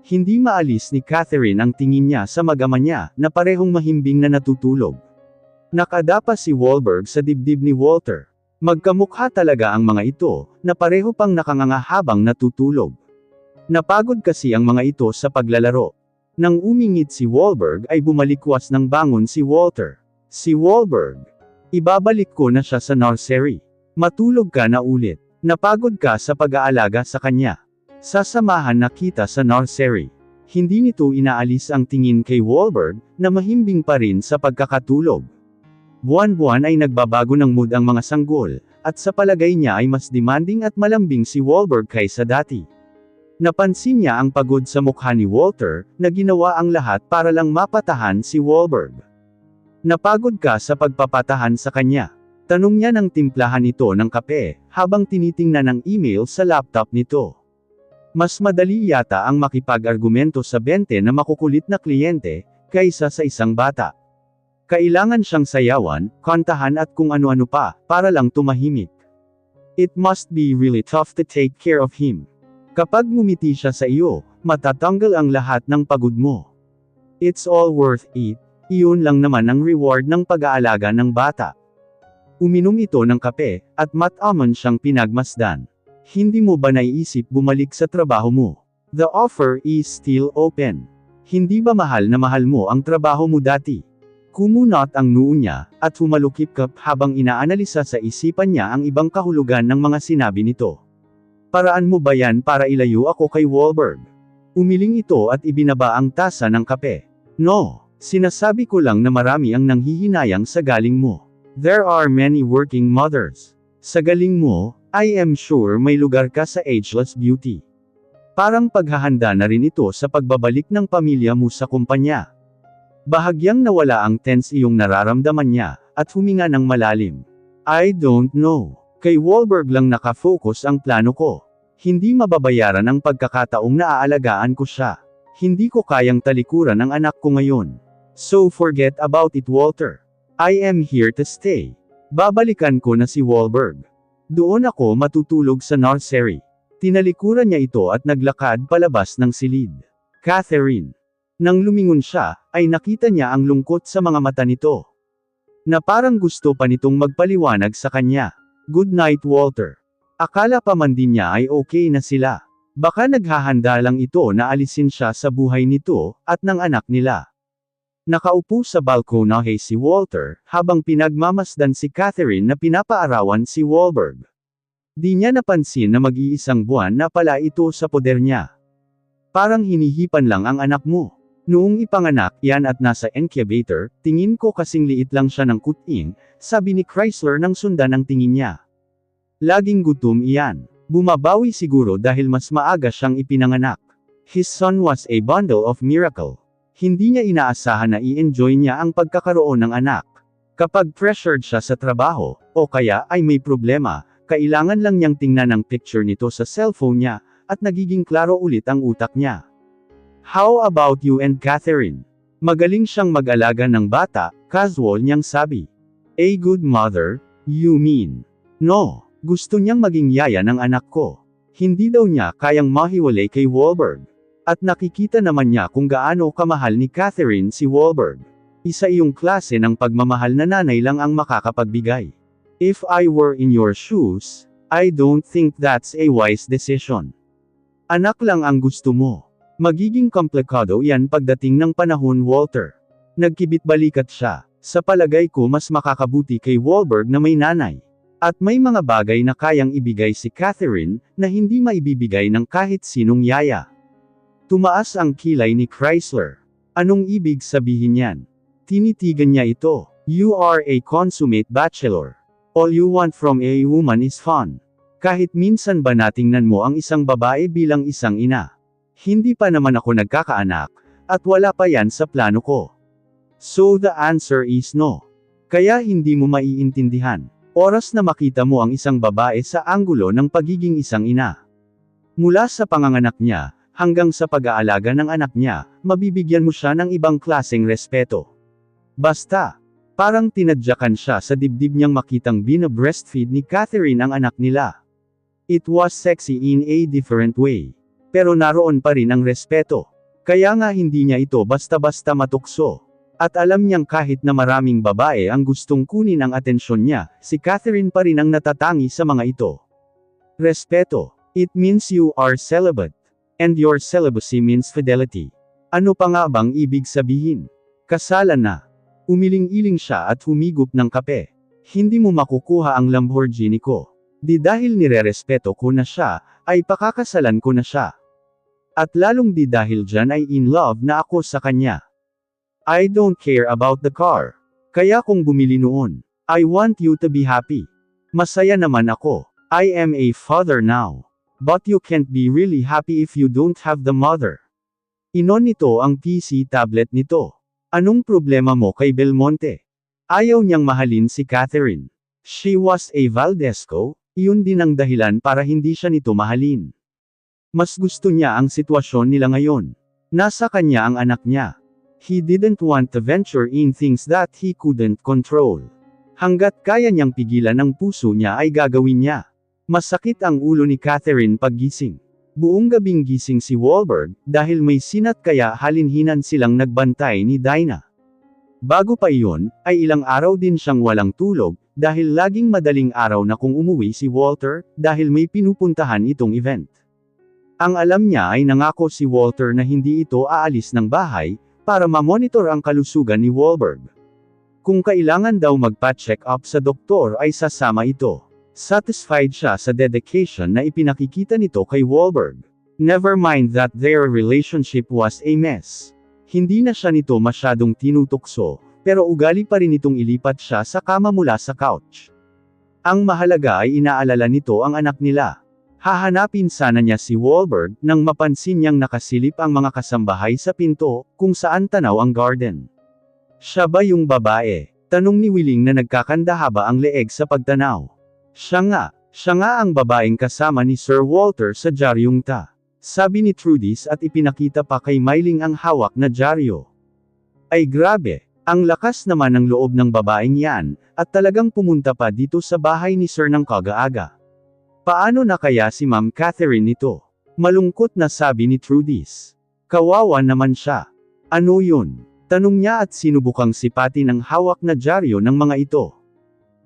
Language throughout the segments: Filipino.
Hindi maalis ni Catherine ang tingin niya sa mag-ama niya, na parehong mahimbing na natutulog. Nakadapa si Wahlberg sa dibdib ni Walter. Magkamukha talaga ang mga ito, na pareho pang nakanganga habang natutulog. Napagod kasi ang mga ito sa paglalaro. Nang umingit si Wahlberg ay bumalikwas ng bangon si Walter. Si Wahlberg. Ibabalik ko na siya sa nursery. Matulog ka na ulit. Napagod ka sa pag-aalaga sa kanya. Sasamahan na kita sa nursery. Hindi nito inaalis ang tingin kay Wahlberg, na mahimbing pa rin sa pagkakatulog. Buwan-buwan ay nagbabago ng mood ang mga sanggol, at sa palagay niya ay mas demanding at malambing si Wahlberg kaysa dati. Napansin niya ang pagod sa mukha ni Walter, na ginawa ang lahat para lang mapatahan si Wahlberg. Napagod ka sa pagpapatahan sa kanya? Tanong niya ng timplahan ito ng kape, habang tinitingnan ang email sa laptop nito. Mas madali yata ang makipag-argumento sa 20 na makukulit na kliyente, kaysa sa isang bata. Kailangan siyang sayawan, kantahan at kung ano-ano pa, para lang tumahimik. It must be really tough to take care of him. Kapag ngumiti siya sa iyo, matatanggal ang lahat ng pagod mo. It's all worth it. Iyon lang naman ang reward ng pag-aalaga ng bata. Uminom ito ng kape, at matamon siyang pinagmasdan. Hindi mo ba naiisip bumalik sa trabaho mo? The offer is still open. Hindi ba mahal na mahal mo ang trabaho mo dati? Kumunot ang noo niya, at humalukip-kap habang inaanalisa sa isipan niya ang ibang kahulugan ng mga sinabi nito. Paraan mo ba yan para ilayo ako kay Wahlberg? Umiling ito at ibinaba ang tasa ng kape. No, sinasabi ko lang na marami ang nanghihinayang sa galing mo. There are many working mothers. Sa galing mo, I am sure may lugar ka sa ageless beauty. Parang paghahanda na rin ito sa pagbabalik ng pamilya mo sa kumpanya. Bahagyang nawala ang tense iyong nararamdaman niya, at huminga ng malalim. I don't know. Kay Wahlberg lang nakafocus ang plano ko. Hindi mababayaran ang pagkakataong naaalagaan ko siya. Hindi ko kayang talikuran ang anak ko ngayon. So forget about it, Walter. I am here to stay. Babalikan ko na si Wahlberg. Doon ako matutulog sa nursery. Tinalikuran niya ito at naglakad palabas ng silid. Catherine. Nang lumingon siya, ay nakita niya ang lungkot sa mga mata nito. Na parang gusto pa nitong magpaliwanag sa kanya. Good night, Walter. Akala pa man din niya ay okay na sila. Baka naghahanda lang ito na alisin siya sa buhay nito, at ng anak nila. Nakaupo sa balkonahe si Walter, habang pinagmamasdan si Catherine na pinapaarawan si Wahlberg. Di niya napansin na mag-iisang buwan na pala ito sa poder niya. Parang hinihipan lang ang anak mo. Noong ipanganak yan at nasa incubator, tingin ko kasing liit lang siya ng kuting, sabi ni Chrysler nang sundan ang tingin niya. Laging gutom iyan. Bumabawi siguro dahil mas maaga siyang ipinanganak. His son was a bundle of miracle. Hindi niya inaasahan na i-enjoy niya ang pagkakaroon ng anak. Kapag pressured siya sa trabaho, o kaya ay may problema, kailangan lang niyang tingnan ang picture nito sa cellphone niya, at nagiging klaro ulit ang utak niya. How about you and Catherine? Magaling siyang mag-alaga ng bata, casual niyang sabi. A good mother, you mean? No, gusto niyang maging yaya ng anak ko. Hindi daw niya kayang mahiwalay kay Wahlberg. At nakikita naman niya kung gaano kamahal ni Catherine si Wahlberg. Isa iyong klase ng pagmamahal na nanay lang ang makakapagbigay. If I were in your shoes, I don't think that's a wise decision. Anak lang ang gusto mo. Magiging komplikado yan pagdating ng panahon, Walter. Nagkibit-balikat siya. Sa palagay ko mas makakabuti kay Wahlberg na may nanay. At may mga bagay na kayang ibigay si Catherine, na hindi maibibigay ng kahit sinong yaya. Tumaas ang kilay ni Chrysler. Anong ibig sabihin yan? Tinitigan niya ito. You are a consummate bachelor. All you want from a woman is fun. Kahit minsan ba natingnan mo ang isang babae bilang isang ina? Hindi pa naman ako nagkakaanak, at wala pa yan sa plano ko. So the answer is no. Kaya hindi mo maiintindihan. Oras na makita mo ang isang babae sa anggulo ng pagiging isang ina. Mula sa panganganak niya, hanggang sa pag-aalaga ng anak niya, mabibigyan mo siya ng ibang klaseng respeto. Basta, parang tinadyakan siya sa dibdib niyang makitang bina-breastfeed ni Catherine ang anak nila. It was sexy in a different way. Pero naroon pa rin ang respeto. Kaya nga hindi niya ito basta-basta matukso. At alam niyang kahit na maraming babae ang gustong kunin ang atensyon niya, si Catherine pa rin ang natatangi sa mga ito. Respeto. It means you are celibate. And your celibacy means fidelity. Ano pa nga bang ibig sabihin? Kasalan na. Umiling-iling siya at humigop ng kape. Hindi mo makukuha ang Lamborghini ko. Di dahil nirerespeto ko na siya, ay pakakasalan ko na siya. At lalong di dahil dyan ay in love na ako sa kanya. I don't care about the car. Kaya kung bumili noon, I want you to be happy. Masaya naman ako. I am a father now. But you can't be really happy if you don't have the mother. Inon nito ang PC tablet nito. Anong problema mo kay Belmonte? Ayaw niyang mahalin si Catherine. She was a Valdesco, iyon din ang dahilan para hindi siya nito mahalin. Mas gusto niya ang sitwasyon nila ngayon. Nasa kanya ang anak niya. He didn't want to venture in things that he couldn't control. Hanggat kaya niyang pigilan ang puso niya ay gagawin niya. Masakit ang ulo ni Catherine paggising. Buong gabing gising si Wahlberg, dahil may sinat kaya halinhinan silang nagbantay ni Dinah. Bago pa iyon, ay ilang araw din siyang walang tulog, dahil laging madaling araw na kung umuwi si Walter, dahil may pinupuntahan itong event. Ang alam niya ay nangako si Walter na hindi ito aalis ng bahay, para mamonitor ang kalusugan ni Wahlberg. Kung kailangan daw magpa-check up sa doktor ay sasama ito. Satisfied siya sa dedication na ipinakikita nito kay Wahlberg. Never mind that their relationship was a mess. Hindi na siya nito masyadong tinutukso, pero ugali pa rin itong ilipat siya sa kama mula sa couch. Ang mahalaga ay inaalala nito ang anak nila. Hahanapin sana niya si Wahlberg, nang mapansin niyang nakasilip ang mga kasambahay sa pinto, kung saan tanaw ang garden. Siya ba yung babae? Tanong ni Willing na nagkakandahaba ang leeg sa pagtanaw. Siya nga ang babaeng kasama ni Sir Walter sa Jaryong Ta. Sabi ni Trudis at ipinakita pa kay Myling ang hawak na dyaryo. Ay grabe, ang lakas naman ng loob ng babaeng yan, at talagang pumunta pa dito sa bahay ni Sir ng kaga-aga. Paano na kaya si Ma'am Catherine nito? Malungkot na sabi ni Trudis. Kawawa naman siya. Ano yun? Tanong niya at sinubukang sipatin ang hawak na dyaryo ng mga ito.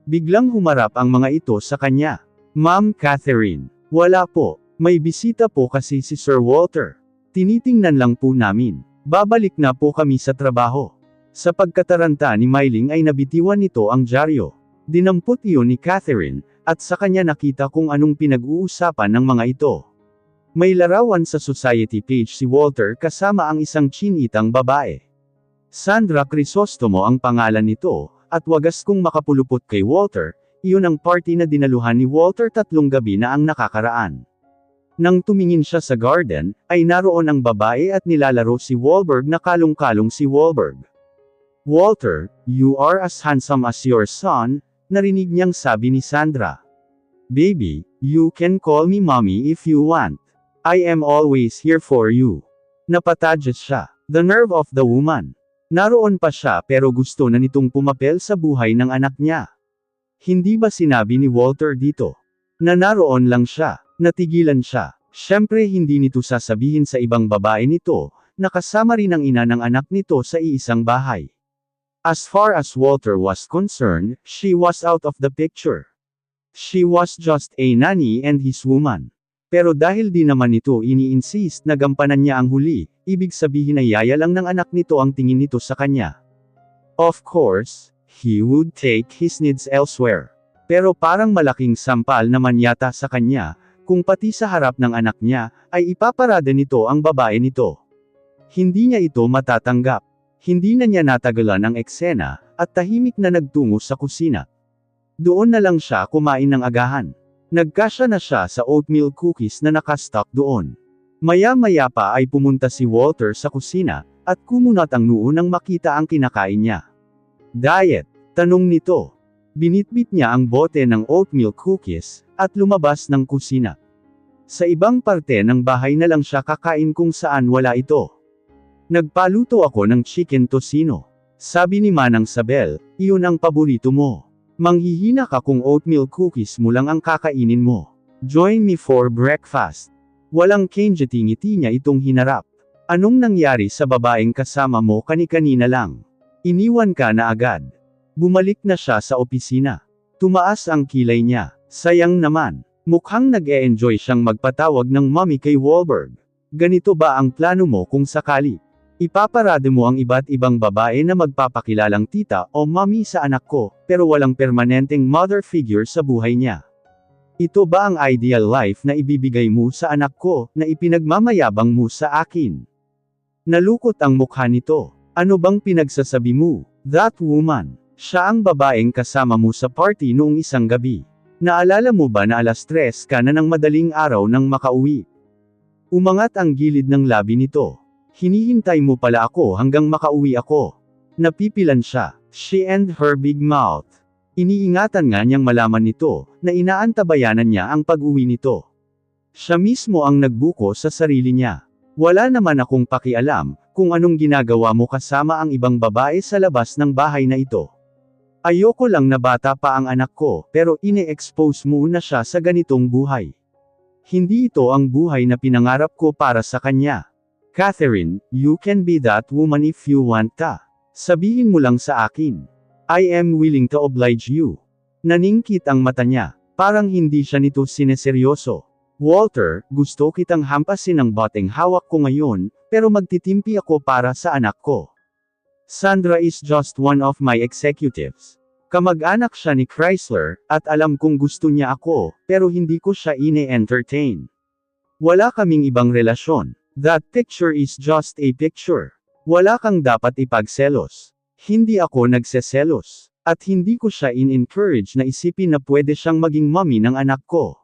Biglang humarap ang mga ito sa kanya. Ma'am Catherine, wala po. May bisita po kasi si Sir Walter. Tinitingnan lang po namin. Babalik na po kami sa trabaho. Sa pagkataranta ni Myling ay nabitiwan nito ang dyaryo. Dinampot iyon ni Catherine, at sa kanya nakita kung anong pinag-uusapan ng mga ito. May larawan sa society page si Walter kasama ang isang chinitang babae. Sandra Crisostomo ang pangalan nito, at wagas kung makapulupot kay Walter, iyon ang party na dinaluhan ni Walter 3 gabi na ang nakakaraan. Nang tumingin siya sa garden, ay naroon ang babae at nilalaro si Wahlberg na kalong-kalong si Wahlberg. Walter, you are as handsome as your son, narinig niyang sabi ni Sandra. Baby, you can call me mommy if you want. I am always here for you. Napatadyas siya. The nerve of the woman. Naroon pa siya pero gusto na nitong pumapel sa buhay ng anak niya. Hindi ba sinabi ni Walter dito? Na naroon lang siya. Natigilan siya. Siyempre hindi nito sasabihin sa ibang babae nito, na kasama rin ang ina ng anak nito sa iisang bahay. As far as Walter was concerned, she was out of the picture. She was just a nanny and his woman. Pero dahil di naman ito ini-insist na gampanan niya ang huli, ibig sabihin ay yaya lang ng anak nito ang tingin nito sa kanya. Of course, he would take his needs elsewhere. Pero parang malaking sampal naman yata sa kanya, kung pati sa harap ng anak niya, ay ipaparada nito ang babae nito. Hindi niya ito matatanggap. Hindi na niya natagalan ang eksena, at tahimik na nagtungo sa kusina. Doon na lang siya kumain ng agahan. Nagkasya na siya sa oatmeal cookies na nakastock doon. Maya-maya pa ay pumunta si Walter sa kusina, at kumunat ang noo nang makita ang kinakain niya. Diet? Tanong nito. Binitbit niya ang bote ng oatmeal cookies, at lumabas ng kusina. Sa ibang parte ng bahay na lang siya kakain kung saan wala ito. Nagpaluto ako ng chicken tocino. Sabi ni Manang Sabel, iyon ang paborito mo. Manghihina ka kung oatmeal cookies mo lang ang kakainin mo. Join me for breakfast. Walang ngiti niya itong hinarap. Anong nangyari sa babaeng kasama mo kani-kanina lang? Iniwan ka na agad. Bumalik na siya sa opisina. Tumaas ang kilay niya. Sayang naman. Mukhang nag-e-enjoy siyang magpatawag ng mommy kay Wahlberg. Ganito ba ang plano mo kung sakali? Ipaparade mo ang iba't ibang babae na magpapakilalang tita o mommy sa anak ko, pero walang permanenteng mother figure sa buhay niya. Ito ba ang ideal life na ibibigay mo sa anak ko, na ipinagmamayabang mo sa akin? Nalukot ang mukha nito. Ano bang pinagsasabi mo? That woman. Siya ang babaeng kasama mo sa party noong isang gabi. Naalala mo ba na 3:00 ka na ng madaling araw nang makauwi? Umangat ang gilid ng labi nito. Hinihintay mo pala ako hanggang makauwi ako. Napipilan siya. She and her big mouth. Iniingatan nga niyang malaman nito, na inaantabayanan niya ang pag-uwi nito. Siya mismo ang nagbuko sa sarili niya. Wala naman akong pakialam, kung anong ginagawa mo kasama ang ibang babae sa labas ng bahay na ito. Ayoko lang na bata pa ang anak ko, pero ine-expose mo na siya sa ganitong buhay. Hindi ito ang buhay na pinangarap ko para sa kanya. Catherine, you can be that woman if you want ta. Sabihin mo lang sa akin. I am willing to oblige you. Naningkit ang mata niya. Parang hindi siya nito sineseryoso. Walter, gusto kitang hampasin ng boteng hawak ko ngayon, pero magtitimpi ako para sa anak ko. Sandra is just one of my executives. Kamag-anak siya ni Chrysler, at alam kong gusto niya ako, pero hindi ko siya ine-entertain. Wala kaming ibang relasyon. That picture is just a picture. Wala kang dapat ipagselos. Hindi ako nagseselos. At hindi ko siya in-encourage na isipin na pwede siyang maging mommy ng anak ko.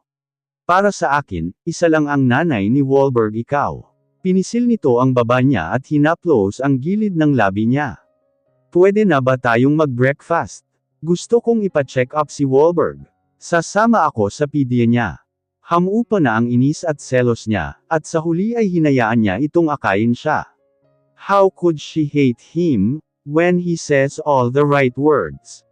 Para sa akin, isa lang ang nanay ni Wahlberg ikaw. Pinisil nito ang baba niya at hinaplos ang gilid ng labi niya. Pwede na ba tayong mag-breakfast? Gusto kong ipa-check up si Wahlberg. Sasama ako sa pedya niya. Hamupa na ang inis at selos niya, at sa huli ay hinayaan niya itong akayin siya. How could she hate him, when he says all the right words?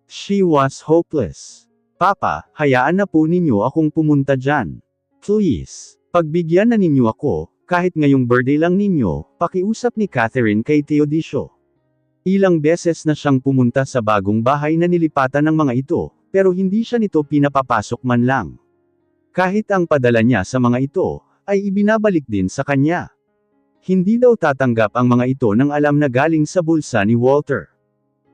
She was hopeless. Papa, hayaan na po ninyo akong pumunta dyan. Please. Pagbigyan na ninyo ako, kahit ngayong birthday lang ninyo, pakiusap ni Catherine kay Teodisio. Ilang beses na siyang pumunta sa bagong bahay na nilipatan ng mga ito, pero hindi siya nito pinapapasok man lang. Kahit ang padala niya sa mga ito, ay ibinabalik din sa kanya. Hindi daw tatanggap ang mga ito nang alam na galing sa bulsa ni Walter.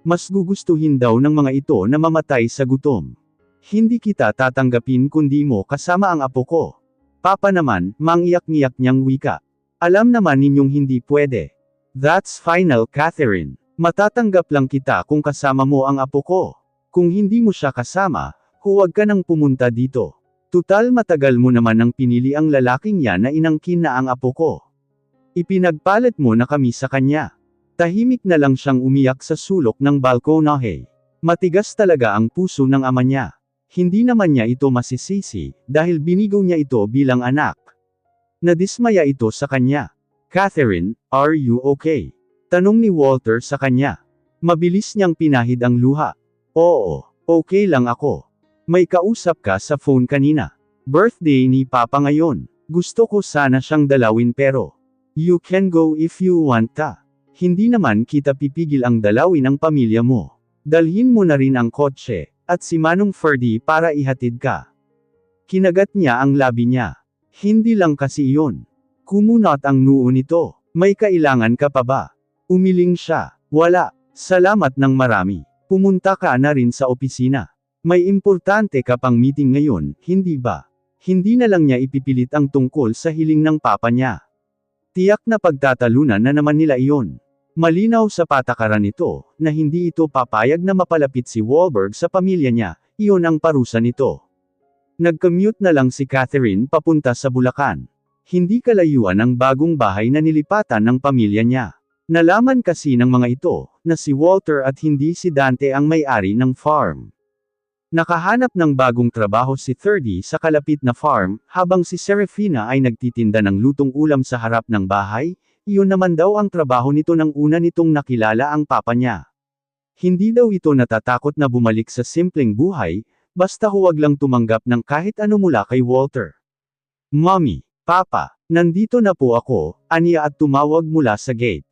Mas gugustuhin daw ng mga ito na mamatay sa gutom. Hindi kita tatanggapin kundi mo kasama ang apo ko. Papa naman, mangiyak-ngiyak niyang wika. Alam naman ninyong hindi pwede. That's final, Catherine. Matatanggap lang kita kung kasama mo ang apo ko. Kung hindi mo siya kasama, huwag ka nang pumunta dito. Tutal matagal mo naman nang pinili ang lalaking yan na inangkin na ang apo ko. Ipinagpalit mo na kami sa kanya. Tahimik na lang siyang umiyak sa sulok ng balkonahe. Matigas talaga ang puso ng ama niya. Hindi naman niya ito masisisi, dahil binigaw niya ito bilang anak. Nadismaya ito sa kanya. Catherine, are you okay? Tanong ni Walter sa kanya. Mabilis niyang pinahid ang luha. Oo, okay lang ako. May kausap ka sa phone kanina. Birthday ni Papa ngayon. Gusto ko sana siyang dalawin pero. You can go if you want ta. Hindi naman kita pipigil ang dalawin ang pamilya mo. Dalhin mo na rin ang kotse, at si Manong Ferdy para ihatid ka. Kinagat niya ang labi niya. Hindi lang kasi iyon. Kumunot ang noo nito. May kailangan ka pa ba? Umiling siya. Wala. Salamat ng marami. Pumunta ka na rin sa opisina. May importante ka pang meeting ngayon, hindi ba? Hindi na lang niya ipipilit ang tungkol sa hiling ng papa niya. Tiyak na pagtatalunan na naman nila iyon. Malinaw sa patakaran nito, na hindi ito papayag na mapalapit si Wahlberg sa pamilya niya, iyon ang parusa nito. Nag-commute na lang si Catherine papunta sa Bulacan. Hindi kalayuan ang bagong bahay na nilipatan ng pamilya niya. Nalaman kasi ng mga ito, na si Walter at hindi si Dante ang may-ari ng farm. Nakahanap ng bagong trabaho si 30 sa kalapit na farm, habang si Serafina ay nagtitinda ng lutong ulam sa harap ng bahay, iyon naman daw ang trabaho nito nang una nitong nakilala ang papa niya. Hindi daw ito natatakot na bumalik sa simpleng buhay, basta huwag lang tumanggap ng kahit ano mula kay Walter. Mommy, Papa, Nandito na po ako, aniya at tumawag mula sa gate.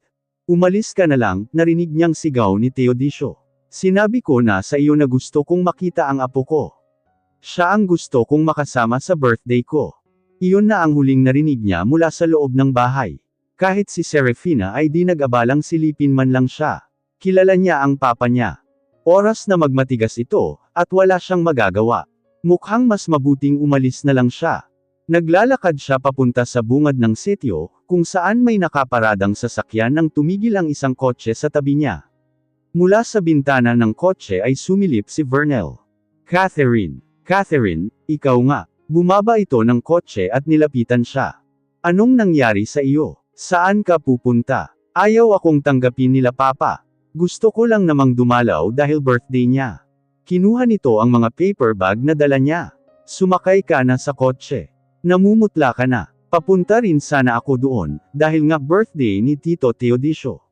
Umalis ka na lang, narinig niyang sigaw ni Teodisio. Sinabi ko na sa iyo na gusto kong makita ang apo ko. Siya ang gusto kong makasama sa birthday ko. Iyon na ang huling narinig niya mula sa loob ng bahay. Kahit si Serafina ay di nag-abalang silipin man lang siya. Kilala niya ang papa niya. Oras na magmatigas ito, at wala siyang magagawa. Mukhang mas mabuting umalis na lang siya. Naglalakad siya papunta sa bungad ng sitio, kung saan may nakaparadang sasakyan nang tumigil ang isang kotse sa tabi niya. Mula sa bintana ng kotse ay sumilip si Vernel. Catherine, ikaw nga. Bumaba ito ng kotse at nilapitan siya. Anong nangyari sa iyo? Saan ka pupunta? Ayaw akong tanggapin nila papa. Gusto ko lang namang dumalaw dahil birthday niya. Kinuha nito ang mga paper bag na dala niya. Sumakay ka na sa kotse. Namumutla ka na. Papunta rin sana ako doon, dahil nga birthday ni Tito Teodisio.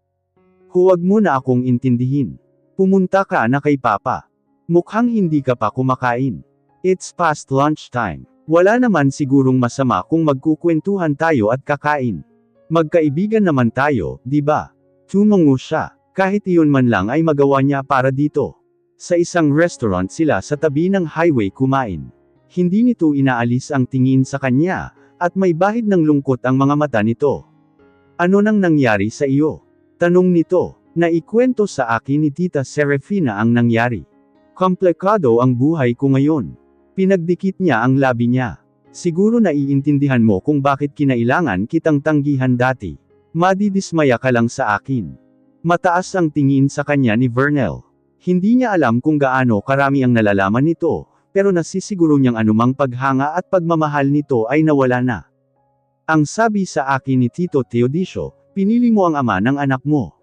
Huwag mo na akong intindihin. Pumunta ka na kay papa. Mukhang hindi ka pa kumakain. It's past lunchtime. Wala naman sigurong masama kung magkukwentuhan tayo at kakain. Magkaibigan naman tayo, di ba? Tumungo siya. Kahit iyon man lang ay magawa niya para dito. Sa isang restaurant sila sa tabi ng highway kumain. Hindi nito inaalis ang tingin sa kanya, at may bahid ng lungkot ang mga mata nito. Ano nang nangyari sa iyo? Tanong nito. Naikwento sa akin ni Tita Serafina ang nangyari. Komplikado ang buhay ko ngayon. Pinagdikit niya ang labi niya. Siguro naiintindihan mo kung bakit kinailangan kitang tanggihan dati. Madidismaya ka lang sa akin. Mataas ang tingin sa kanya ni Vernel. Hindi niya alam kung gaano karami ang nalalaman nito, pero nasisiguro niyang anumang paghanga at pagmamahal nito ay nawala na. Ang sabi sa akin ni Tito Teodisio, pinili mo ang ama ng anak mo.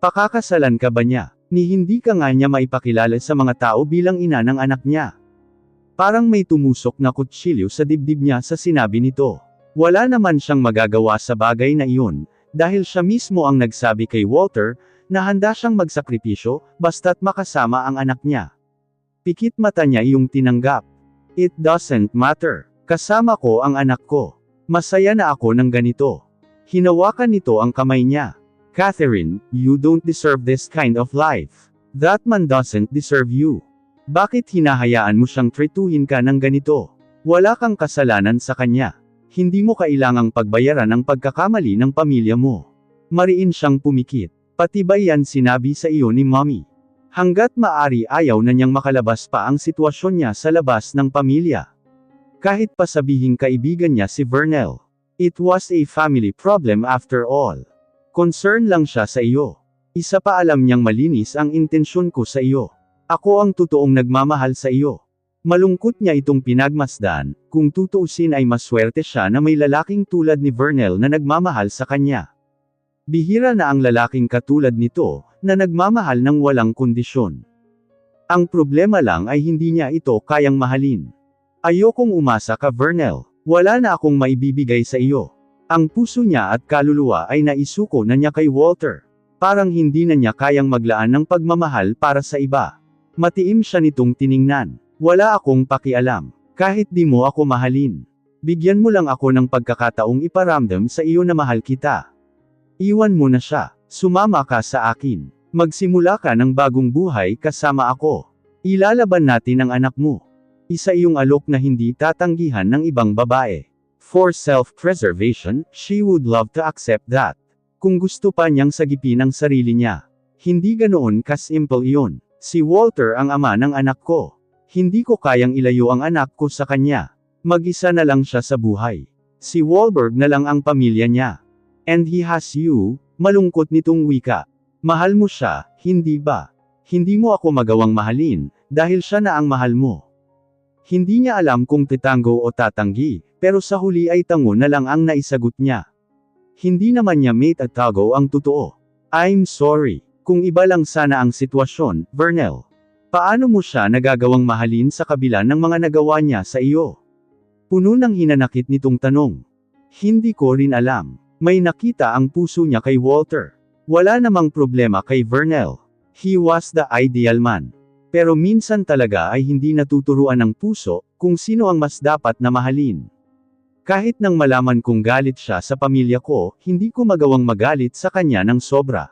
Pakakasalan ka ba niya? Ni hindi ka nga niya maipakilala sa mga tao bilang ina ng anak niya. Parang may tumusok na kutsilyo sa dibdib niya sa sinabi nito. Wala naman siyang magagawa sa bagay na iyon, dahil siya mismo ang nagsabi kay Walter, na handa siyang magsakripisyo, basta't makasama ang anak niya. Pikit mata niya iyong tinanggap. It doesn't matter. Kasama ko ang anak ko. Masaya na ako ng ganito. Hinawakan nito ang kamay niya. Catherine, you don't deserve this kind of life. That man doesn't deserve you. Bakit hinahayaan mo siyang treatuhin ka ng ganito? Wala kang kasalanan sa kanya. Hindi mo kailangang pagbayaran ang pagkakamali ng pamilya mo. Mariin siyang pumikit. Pati ba yan sinabi sa iyo ni Mommy? Hanggat maari ayaw na niyang makalabas pa ang sitwasyon niya sa labas ng pamilya. Kahit pa sabihing kaibigan niya si Vernel. It was a family problem after all. Concern lang siya sa iyo. Isa pa alam niyang malinis ang intensyon ko sa iyo. Ako ang totoong nagmamahal sa iyo. Malungkot niya itong pinagmasdan, kung tutuusin ay maswerte siya na may lalaking tulad ni Vernel na nagmamahal sa kanya. Bihira na ang lalaking katulad nito, na nagmamahal ng walang kondisyon. Ang problema lang ay hindi niya ito kayang mahalin. Ayokong umasa ka Vernel. Wala na akong maibibigay sa iyo. Ang puso niya at kaluluwa ay naisuko na niya kay Walter. Parang hindi na niya kayang maglaan ng pagmamahal para sa iba. Matiim siya nitong tiningnan. Wala akong pakialam. Kahit di mo ako mahalin. Bigyan mo lang ako ng pagkakataong iparamdam sa iyo na mahal kita. Iwan mo na siya. Sumama ka sa akin. Magsimula ka ng bagong buhay kasama ako. Ilalaban natin ang anak mo. Isa iyong alok na hindi tatanggihan ng ibang babae. For self-preservation, she would love to accept that. Kung gusto pa niyang sagipin ang sarili niya. Hindi ganoon kasimple iyon. Si Walter ang ama ng anak ko. Hindi ko kayang ilayo ang anak ko sa kanya. Mag-isa na lang siya sa buhay. Si Wahlberg na lang ang pamilya niya. And he has you, malungkot nitong wika. Mahal mo siya, hindi ba? Hindi mo ako magawang mahalin, dahil siya na ang mahal mo. Hindi niya alam kung titango o tatanggi, pero sa huli ay tango na lang ang naisagot niya. Hindi naman niya mate at tago ang totoo. I'm sorry, kung iba lang sana ang sitwasyon, Vernel. Paano mo siya nagagawang mahalin sa kabila ng mga nagawa niya sa iyo? Puno ng hinanakit nitong tanong. Hindi ko rin alam. May nakita ang puso niya kay Walter. Wala namang problema kay Vernel. He was the ideal man. Pero minsan talaga ay hindi natuturuan ng puso, kung sino ang mas dapat na mahalin. Kahit nang malaman kong galit siya sa pamilya ko, hindi ko magawang magalit sa kanya ng sobra.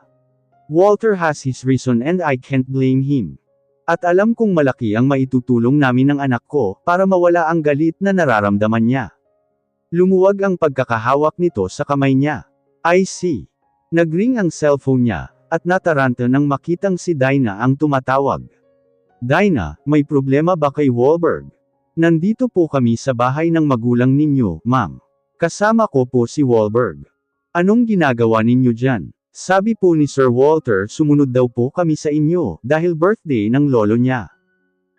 Walter has his reason and I can't blame him. At alam kong malaki ang maitutulong namin ng anak ko, para mawala ang galit na nararamdaman niya. Lumuwag ang pagkakahawak nito sa kamay niya. I see. Nagring ang cellphone niya, at nataranta nang makitang si Dinah ang tumatawag. Dinah, may problema ba kay Wahlberg? Nandito po kami sa bahay ng magulang ninyo, ma'am. Kasama ko po si Wahlberg. Anong ginagawa ninyo dyan? Sabi po ni Sir Walter, sumunod daw po kami sa inyo, dahil birthday ng lolo niya.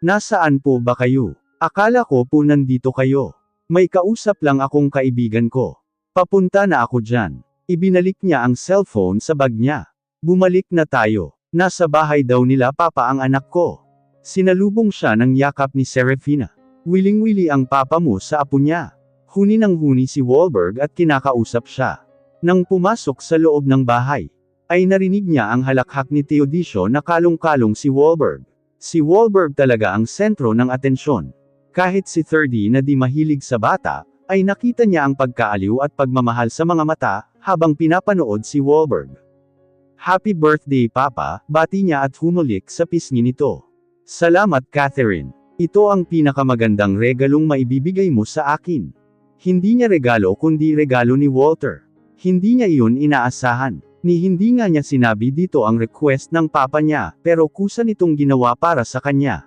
Nasaan po ba kayo? Akala ko po nandito kayo. May kausap lang akong kaibigan ko. Papunta na ako dyan. Ibinalik niya ang cellphone sa bag niya. Bumalik na tayo. Nasa bahay daw nila papa ang anak ko. Sinalubong siya ng yakap ni Serafina. Wiling-wili ang papa mo sa apo niya. Huni ng huni si Wahlberg at kinakausap siya. Nang pumasok sa loob ng bahay, ay narinig niya ang halakhak ni Teodisio na kalong-kalong si Wahlberg. Si Wahlberg talaga ang sentro ng atensyon. Kahit si 30 na di mahilig sa bata, ay nakita niya ang pagkaaliw at pagmamahal sa mga mata, habang pinapanood si Wahlberg. Happy birthday papa, bati niya at humulik sa pisngi nito. Salamat Catherine. Ito ang pinakamagandang regalong maibibigay mo sa akin. Hindi niya regalo kundi regalo ni Walter. Hindi niya iyon inaasahan. Hindi nga niya sinabi dito ang request ng papa niya, pero kusa nitong ginawa para sa kanya.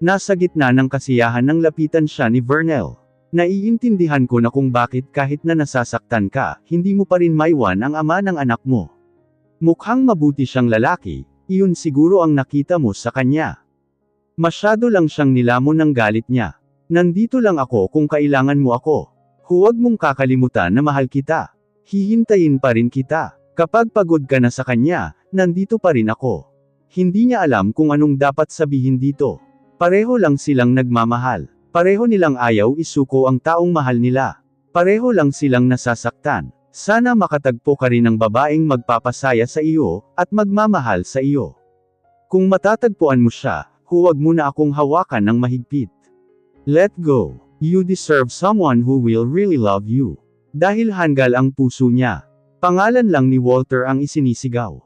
Nasa gitna ng kasiyahan nang lapitan siya ni Vernel. Naiintindihan ko na kung bakit kahit na nasasaktan ka, hindi mo pa rin maiwan ang ama ng anak mo. Mukhang mabuti siyang lalaki, iyon siguro ang nakita mo sa kanya. Masyado lang siyang nilamon ng galit niya. Nandito lang ako kung kailangan mo ako. Huwag mong kakalimutan na mahal kita. Hihintayin pa rin kita. Kapag pagod ka na sa kanya, nandito pa rin ako. Hindi niya alam kung anong dapat sabihin dito. Pareho lang silang nagmamahal. Pareho nilang ayaw isuko ang taong mahal nila. Pareho lang silang nasasaktan. Sana makatagpo ka rin ng babaeng magpapasaya sa iyo, at magmamahal sa iyo. Kung matatagpuan mo siya, huwag mo na akong hawakan ng mahigpit. Let go. You deserve someone who will really love you. Dahil hanggal ang puso niya. Pangalan lang ni Walter ang isinisigaw.